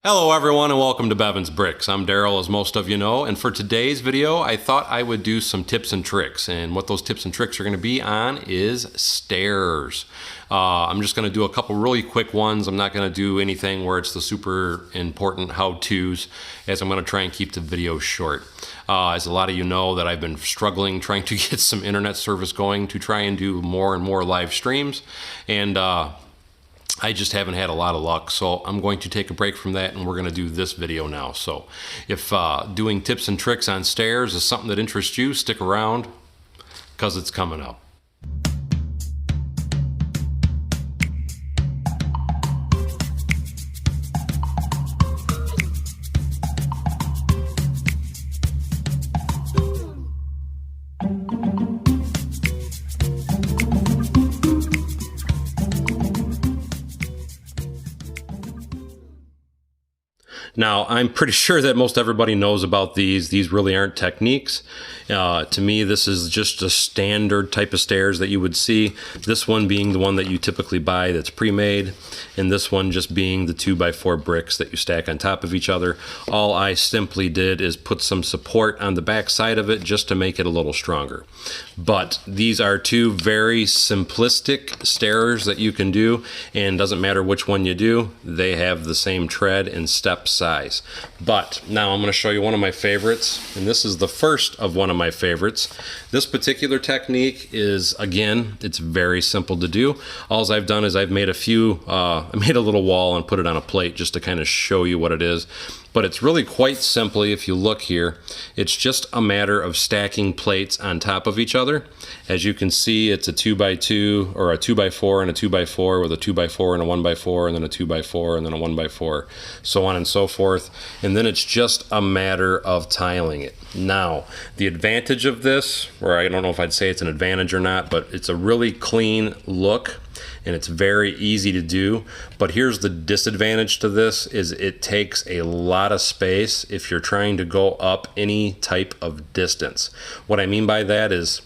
Hello everyone and welcome to Bevins Bricks. I'm Daryl, as most of you know, and for today's video I thought I would do some tips and tricks, and what those tips and tricks are going to be on is stairs. I'm just going to do a couple really quick ones. I'm not going to do anything where it's the super important how-tos, as I'm going to try and keep the video short. As a lot of you know, that I've been struggling trying to get some internet service going to try and do more and more live streams, and I just haven't had a lot of luck, so I'm going to take a break from that and we're going to do this video now. So if doing tips and tricks on stairs is something that interests you, stick around because it's coming up. Now, I'm pretty sure that most everybody knows about these. These really aren't techniques. To me, this is just a standard type of stairs that you would see. This one being the one that you typically buy that's pre-made, and this one just being the 2x4 bricks that you stack on top of each other. All I simply did is put some support on the back side of it just to make it a little stronger. But these are two very simplistic stairs that you can do, and doesn't matter which one you do, they have the same tread and step size. But now I'm going to show you one of my favorites, and this is the first of one of my favorites. This particular technique is, again, it's very simple to do. All I've done is I've made I made a little wall and put it on a plate just to kind of show you what it is. But it's really quite simply, if you look here, it's just a matter of stacking plates on top of each other. As you can see, it's a 2x2 or a 2x4 and a 2x4 with a 2x4 and a 1x4 and then a 2x4 and then a 1x4, so on and so forth. And then it's just a matter of tiling it. Now, the advantage of this, or I don't know if I'd say it's an advantage or not, but it's a really clean look and it's very easy to do. But here's the disadvantage to this, is it takes a lot of space if you're trying to go up any type of distance. What I mean by that is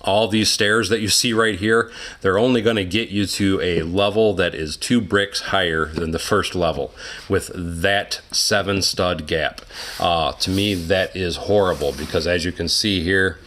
all these stairs that you see right here, they're only going to get you to a level that is 2 bricks higher than the first level with that 7 stud gap. To me, that is horrible, because as you can see here,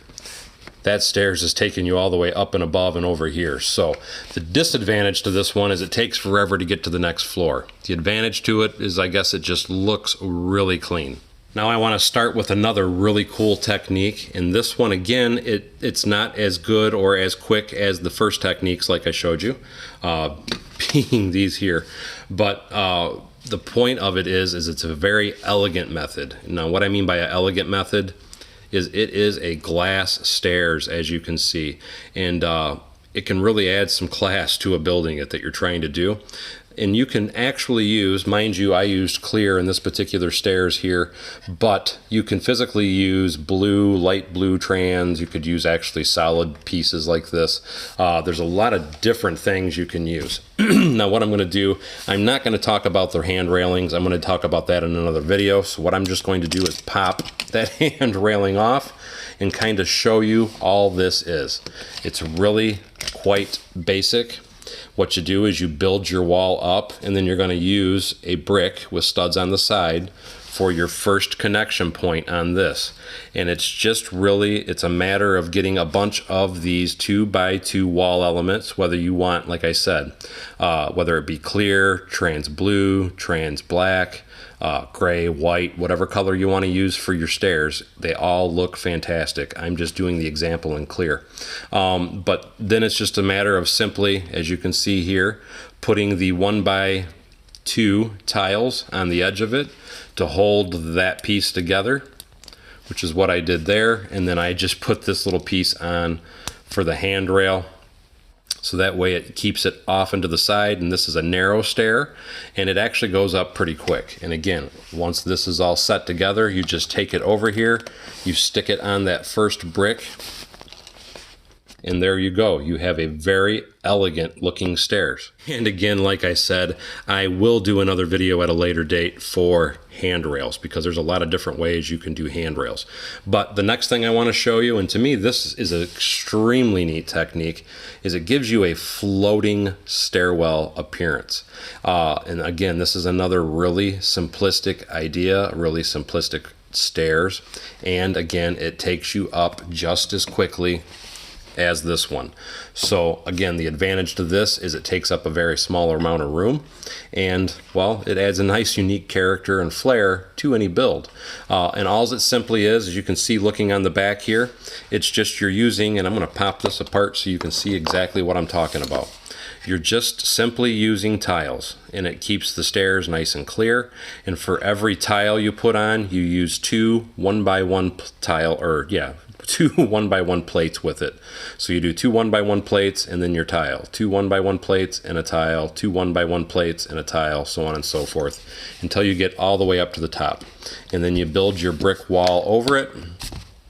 that stairs is taking you all the way up and above and over here. So the disadvantage to this one is it takes forever to get to the next floor. The advantage to it is, I guess, it just looks really clean. Now I want to start with another really cool technique, and this one, again, it's not as good or as quick as the first techniques like I showed you, being these here. But the point of it is it's a very elegant method. Now what I mean by an elegant method is it is a glass stairs, as you can see, and it can really add some class to a building that you're trying to do. And you can actually use, mind you, I used clear in this particular stairs here, but you can physically use blue, light blue trans. You could use actually solid pieces like this. There's a lot of different things you can use. Now what I'm going to do, I'm not going to talk about the hand railings. I'm going to talk about that in another video. So what I'm just going to do is pop that hand railing off and kind of show you all this is. It's really quite basic. What you do is you build your wall up, and then you're going to use a brick with studs on the side for your first connection point on this. And it's just really, it's a matter of getting a bunch of these 2x2 wall elements, whether you want, like I said, whether it be clear, trans blue, trans black, gray, white, whatever color you want to use for your stairs. They all look fantastic. I'm just doing the example in clear. But then it's just a matter of simply, as you can see here, putting the 1x2 tiles on the edge of it to hold that piece together, which is what I did there. And then I just put this little piece on for the handrail, so that way it keeps it off into the side. And this is a narrow stair, and it actually goes up pretty quick. And again, once this is all set together, you just take it over here, you stick it on that first brick, And there you go. You have a very elegant looking stairs. And again, like I said, I will do another video at a later date for handrails, because there's a lot of different ways you can do handrails. But the next thing I want to show you, and to me this is an extremely neat technique, is it gives you a floating stairwell appearance. And again, this is another really simplistic idea, really simplistic stairs. And again, it takes you up just as quickly as this one. So again, the advantage to this is it takes up a very small amount of room, and well, it adds a nice unique character and flair to any build. And all it simply is, as you can see looking on the back here, it's just you're using, and I'm going to pop this apart so you can see exactly what I'm talking about. You're just simply using tiles, and it keeps the stairs nice and clear. And for every tile you put on, you use two 1x1 tile, or yeah, two 1x1 plates with it. So you do two 1x1 plates and then your tile, two 1x1 plates and a tile, two 1x1 plates and a tile, so on and so forth, until you get all the way up to the top. And then you build your brick wall over it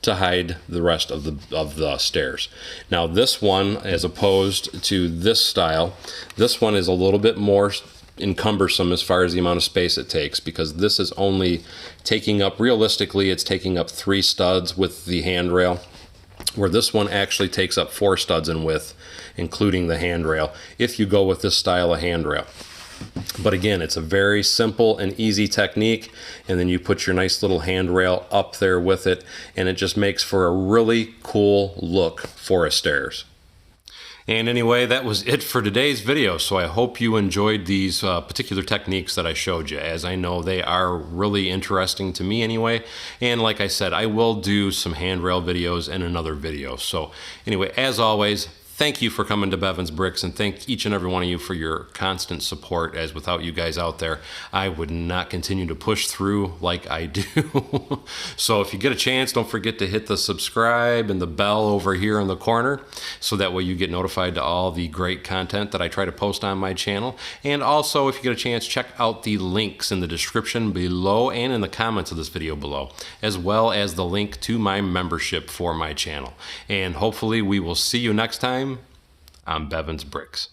to hide the rest of the stairs. Now this one, as opposed to this style, this one is a little bit more encumbersome as far as the amount of space it takes, because this is only taking up, realistically, it's taking up 3 studs with the handrail, where this one actually takes up 4 studs in width, including the handrail, if you go with this style of handrail. But again, it's a very simple and easy technique, and then you put your nice little handrail up there with it, and it just makes for a really cool look for a stairs. And anyway, that was it for today's video. So I hope you enjoyed these particular techniques that I showed you, as I know they are really interesting to me anyway. And like I said, I will do some handrail videos in another video. So anyway, as always, thank you for coming to Bevins Bricks, and thank each and every one of you for your constant support, as without you guys out there, I would not continue to push through like I do. So if you get a chance, don't forget to hit the subscribe and the bell over here in the corner, so that way you get notified to all the great content that I try to post on my channel. And also, if you get a chance, check out the links in the description below and in the comments of this video below, as well as the link to my membership for my channel. And hopefully we will see you next time. I'm Bevins Bricks.